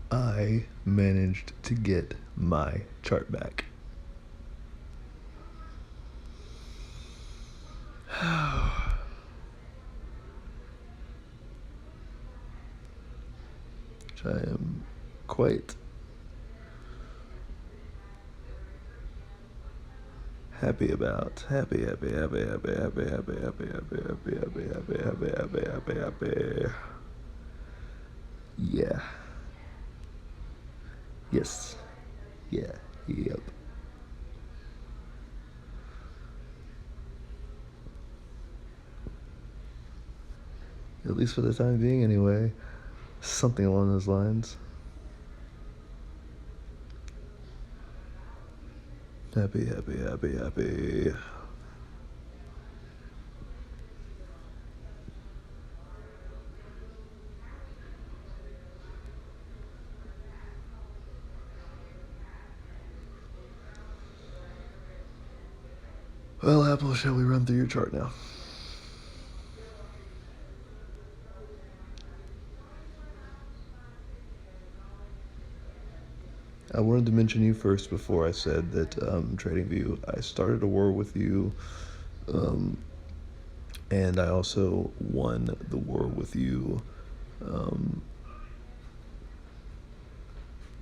I managed to get my chart back. Which I am quite happy about. Happy. Yeah. Yes. Yeah. Yep. At least for the time being, anyway. Something along those lines. Happy. Well, Apple, shall we run through your chart now? I wanted to mention you first before I said that TradingView, I started a war with you, and I also won the war with you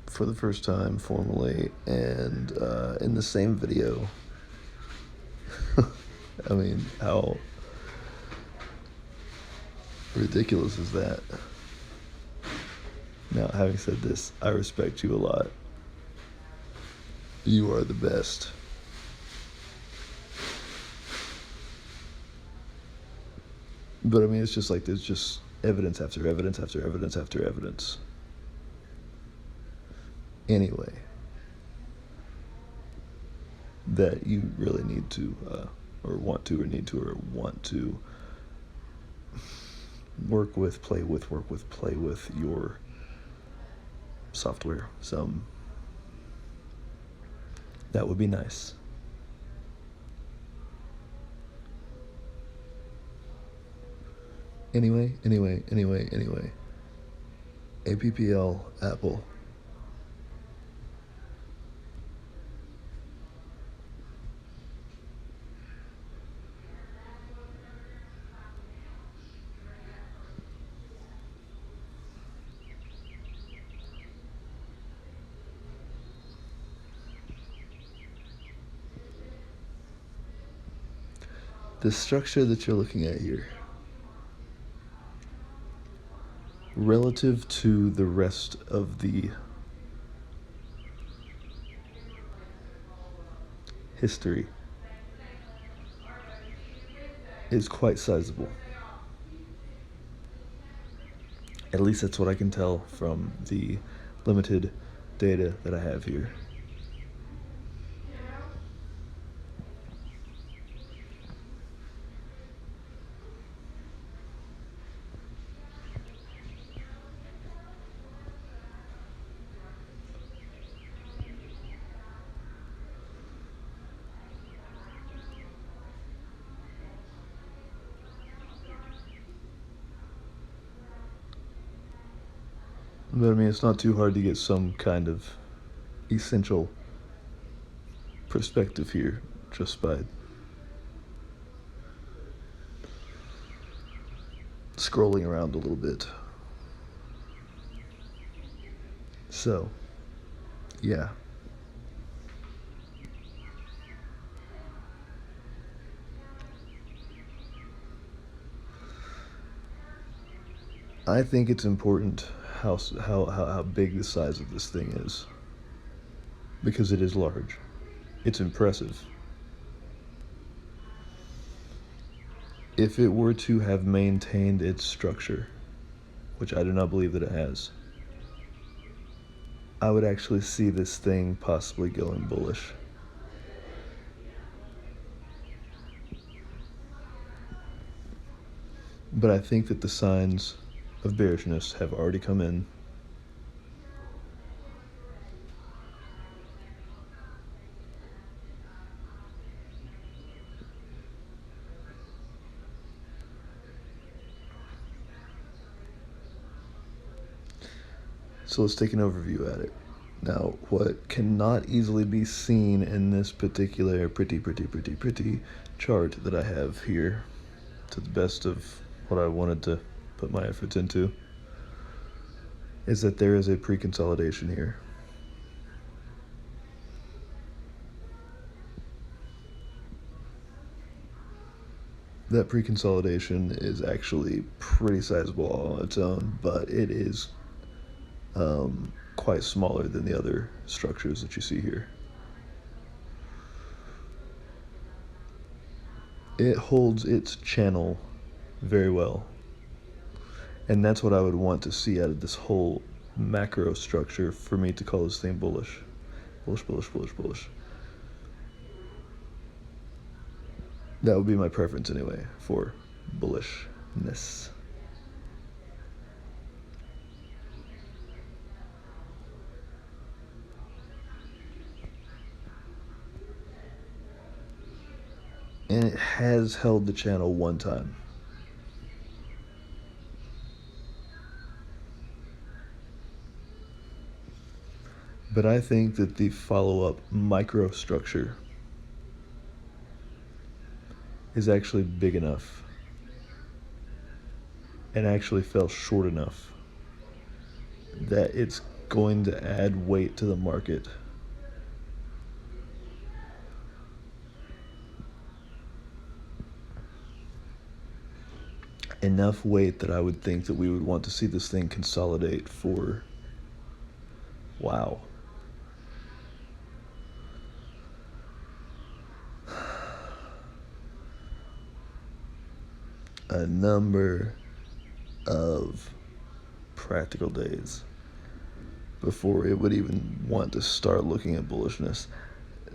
for the first time formally, and in the same video. I mean, how ridiculous is that? Now, having said this, I respect you a lot. You are the best. But I mean, it's just like there's just evidence after evidence after evidence after evidence. Anyway, that you really need to, or want to, or need to, or want to work with, play with your software some. That would be nice. Anyway. APPL, Apple. The structure that you're looking at here, relative to the rest of the history, is quite sizable. At least that's what I can tell from the limited data that I have here. But I mean, it's not too hard to get some kind of essential perspective here just by scrolling around a little bit. So, yeah. I think it's important how big the size of this thing is, because it is large. It's impressive. If it were to have maintained its structure, which I do not believe that it has, I would actually see this thing possibly going bullish. But I think that the signs of bearishness have already come in. So let's take an overview at it. Now, what cannot easily be seen in this particular pretty chart that I have here, to the best of what I wanted to put my efforts into, is that there is a pre-consolidation here. That pre-consolidation is actually pretty sizable all on its own, but it is quite smaller than the other structures that you see here. It holds its channel very well, and that's what I would want to see out of this whole macro structure for me to call this thing bullish. Bullish. That would be my preference anyway for bullishness. And it has held the channel one time. But I think that the follow-up microstructure is actually big enough and actually fell short enough that it's going to add weight to the market. Enough weight that I would think that we would want to see this thing consolidate for, wow, a number of practical days before it would even want to start looking at bullishness.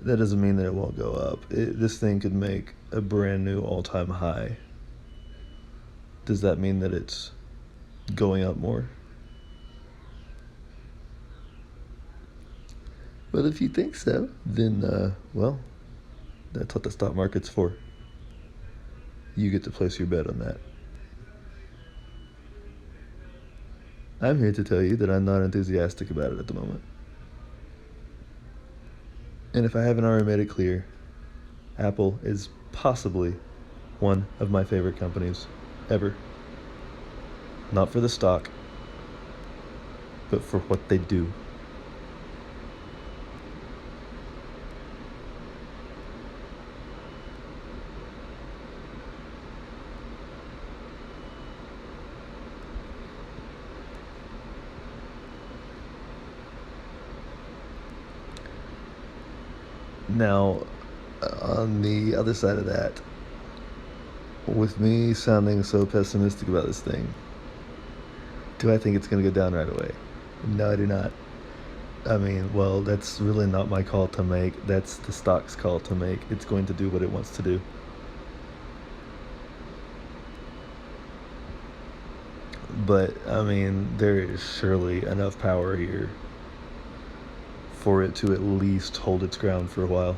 That doesn't mean that it won't go up. This thing could make a brand new all-time high. Does that mean that it's going up more? But if you think so, then, well, that's what the stock market's for. You get to place your bet on that. I'm here to tell you that I'm not enthusiastic about it at the moment. And if I haven't already made it clear, Apple is possibly one of my favorite companies ever. Not for the stock, but for what they do. Now, on the other side of that, with me sounding so pessimistic about this thing, do I think it's going to go down right away? No, I do not. I mean, well, that's really not my call to make. That's the stock's call to make. It's going to do what it wants to do. But, I mean, there is surely enough power here for it to at least hold its ground for a while.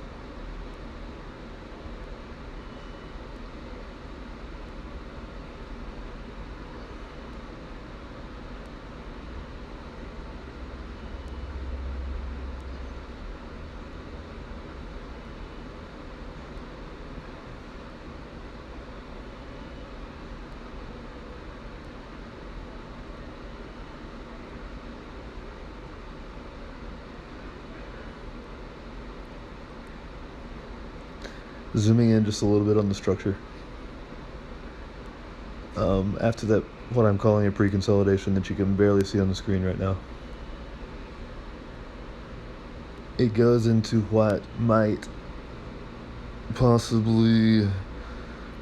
Zooming in just a little bit on the structure. After that, what I'm calling a pre-consolidation that you can barely see on the screen right now, it goes into what might possibly,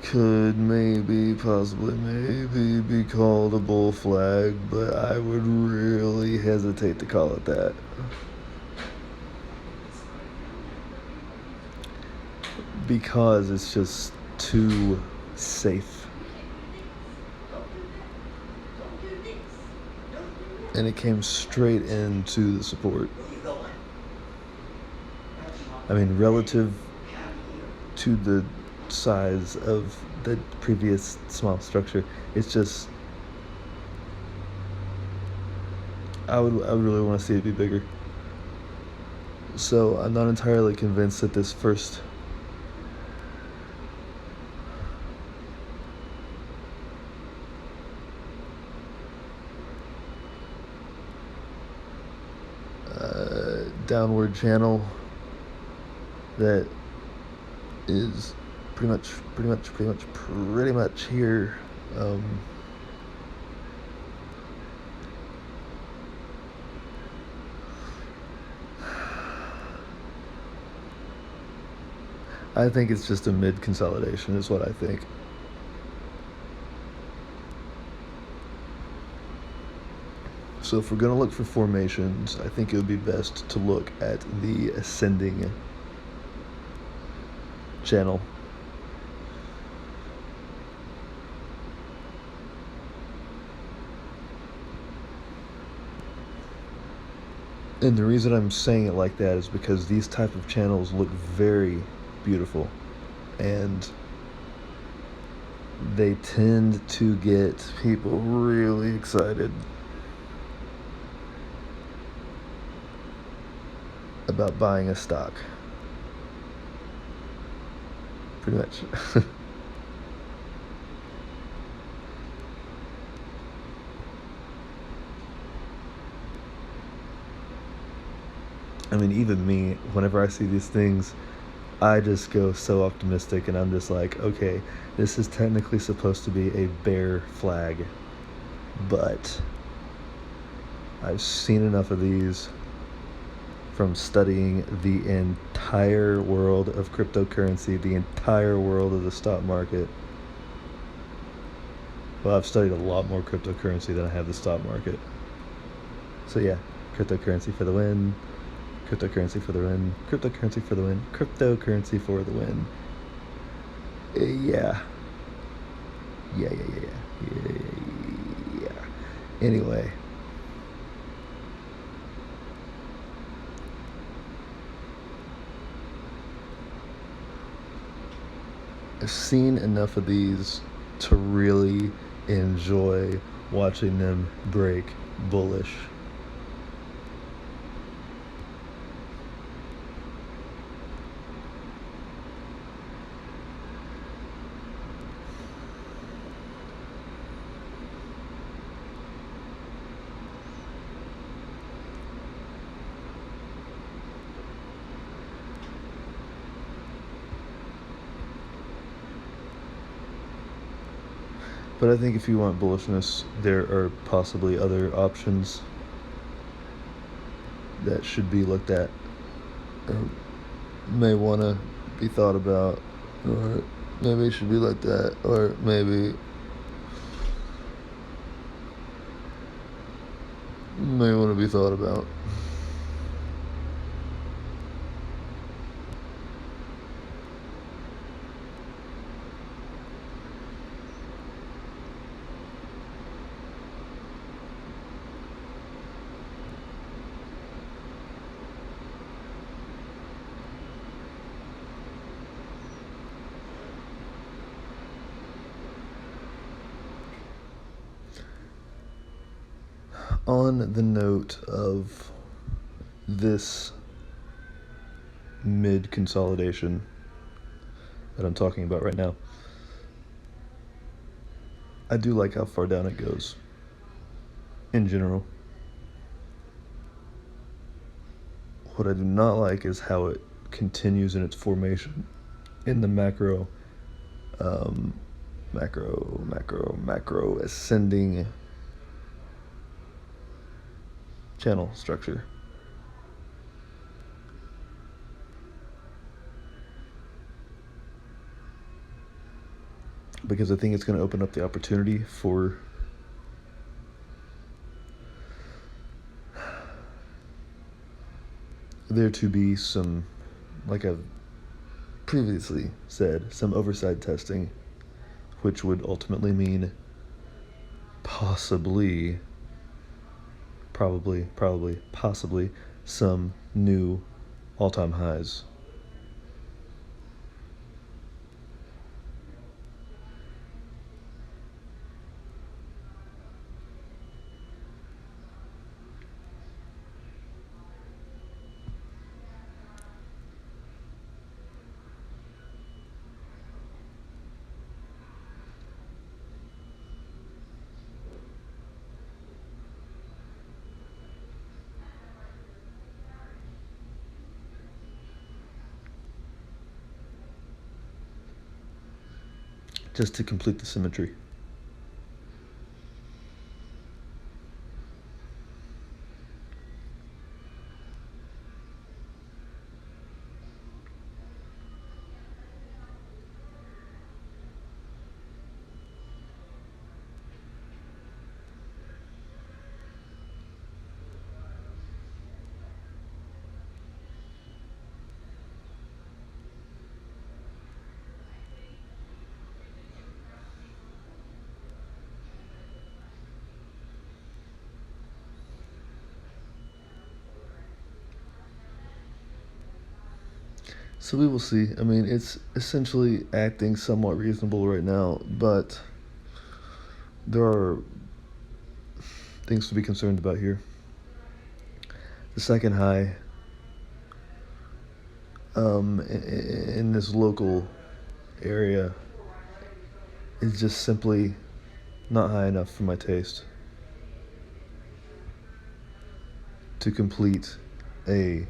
could maybe, possibly, maybe be called a bull flag, but I would really hesitate to call it that. Because it's just too safe. And it came straight into the support. I mean, relative to the size of the previous small structure, it's just, I would really want to see it be bigger. So I'm not entirely convinced that this first downward channel that is pretty much here. I think it's just a mid consolidation is what I think. So if we're going to look for formations, I think it would be best to look at the ascending channel. And the reason I'm saying it like that is because these type of channels look very beautiful, and they tend to get people really excited about buying a stock. Pretty much. I mean, even me, whenever I see these things, I just go so optimistic, and I'm just like, okay, this is technically supposed to be a bear flag, but I've seen enough of these from studying the entire world of cryptocurrency, the entire world of the stock market. Well, I've studied a lot more cryptocurrency than I have the stock market. So yeah, cryptocurrency for the win. Cryptocurrency for the win. Cryptocurrency for the win. Cryptocurrency for the win. Yeah. Yeah. Anyway. I've seen enough of these to really enjoy watching them break bullish. But I think if you want bullishness, there are possibly other options that should be looked at, or may want to be thought about, or maybe it should be like that, or maybe may want to be thought about. On the note of this mid consolidation that I'm talking about right now, I do like how far down it goes in general. What I do not like is how it continues in its formation in the macro ascending channel structure. Because I think it's going to open up the opportunity for there to be some, like I've previously said, some oversight testing, which would ultimately mean possibly some new all-time highs. just to complete the symmetry. So we will see. I mean, it's essentially acting somewhat reasonable right now, but there are things to be concerned about here. The second high in this local area is just simply not high enough for my taste to complete a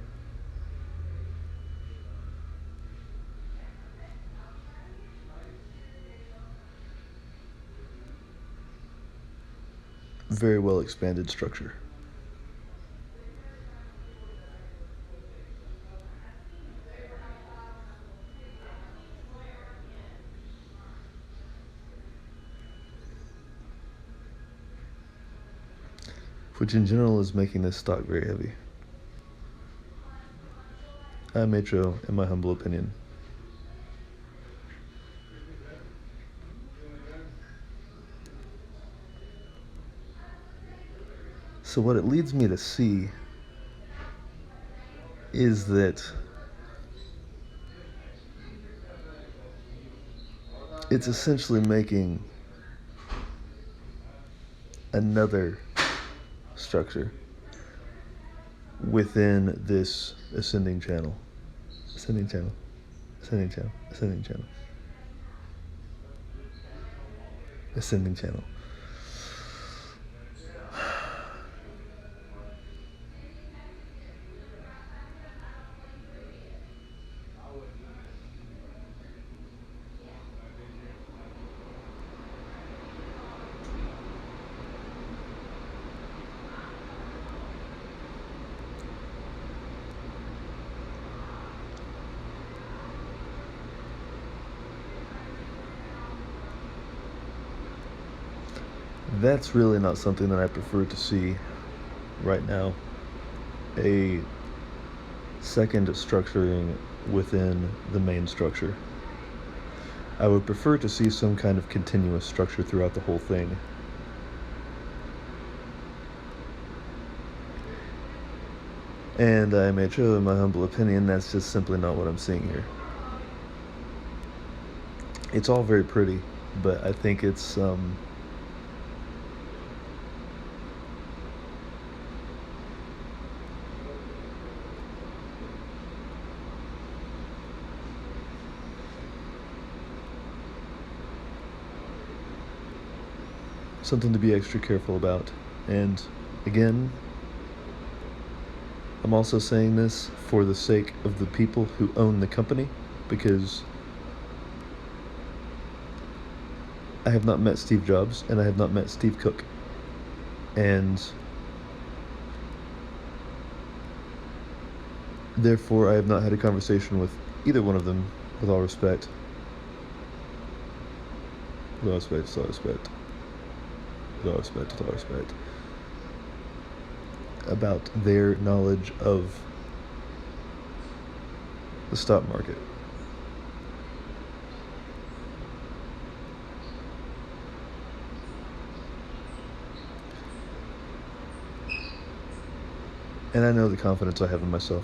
very well expanded structure. Which in general is making this stock very heavy. IVIaster, in my humble opinion. So what it leads me to see is that it's essentially making another structure within this ascending channel. Ascending channel. Ascending channel. Ascending channel. Ascending channel. That's really not something that I prefer to see right now. A second structuring within the main structure. I would prefer to see some kind of continuous structure throughout the whole thing. And IVIaster, in my humble opinion, that's just simply not what I'm seeing here. It's all very pretty, but I think it's something to be extra careful about. And again, I'm also saying this for the sake of the people who own the company, because I have not met Steve Jobs and I have not met Steve Cook. And therefore, I have not had a conversation with either one of them, with all respect. With all respect, with all respect. With all respect, with all respect. About their knowledge of the stock market. And I know the confidence I have in myself.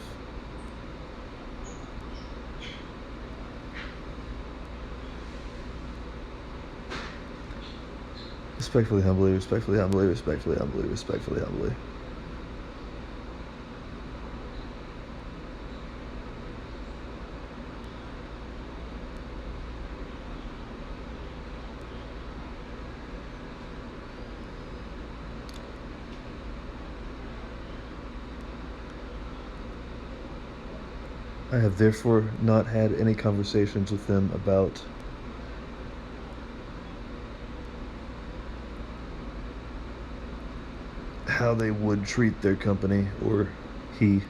Respectfully, humbly, respectfully, humbly, respectfully, humbly, respectfully, humbly. I have therefore not had any conversations with them about how they would treat their company, or he.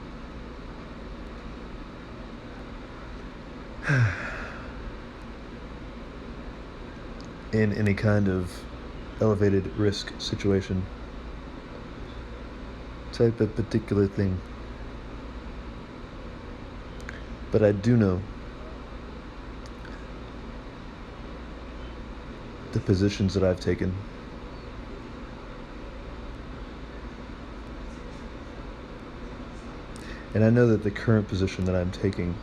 In any kind of elevated risk situation. Type of particular thing. But I do know the positions that I've taken. And I know that the current position that I'm taking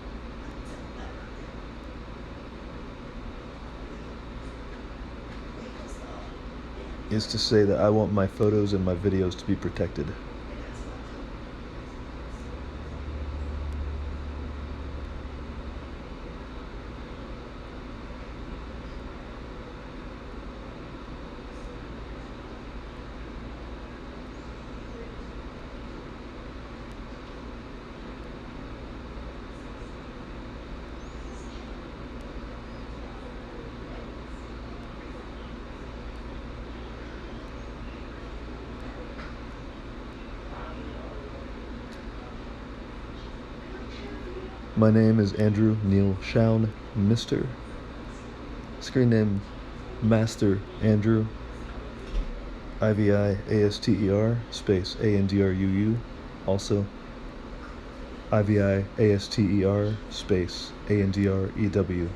is to say that I want my photos and my videos to be protected. My name is Andrew Neil Shaun, Mr. Screen name Master Andruu, IVIaster space Andruu, also IVIaster space Andrew.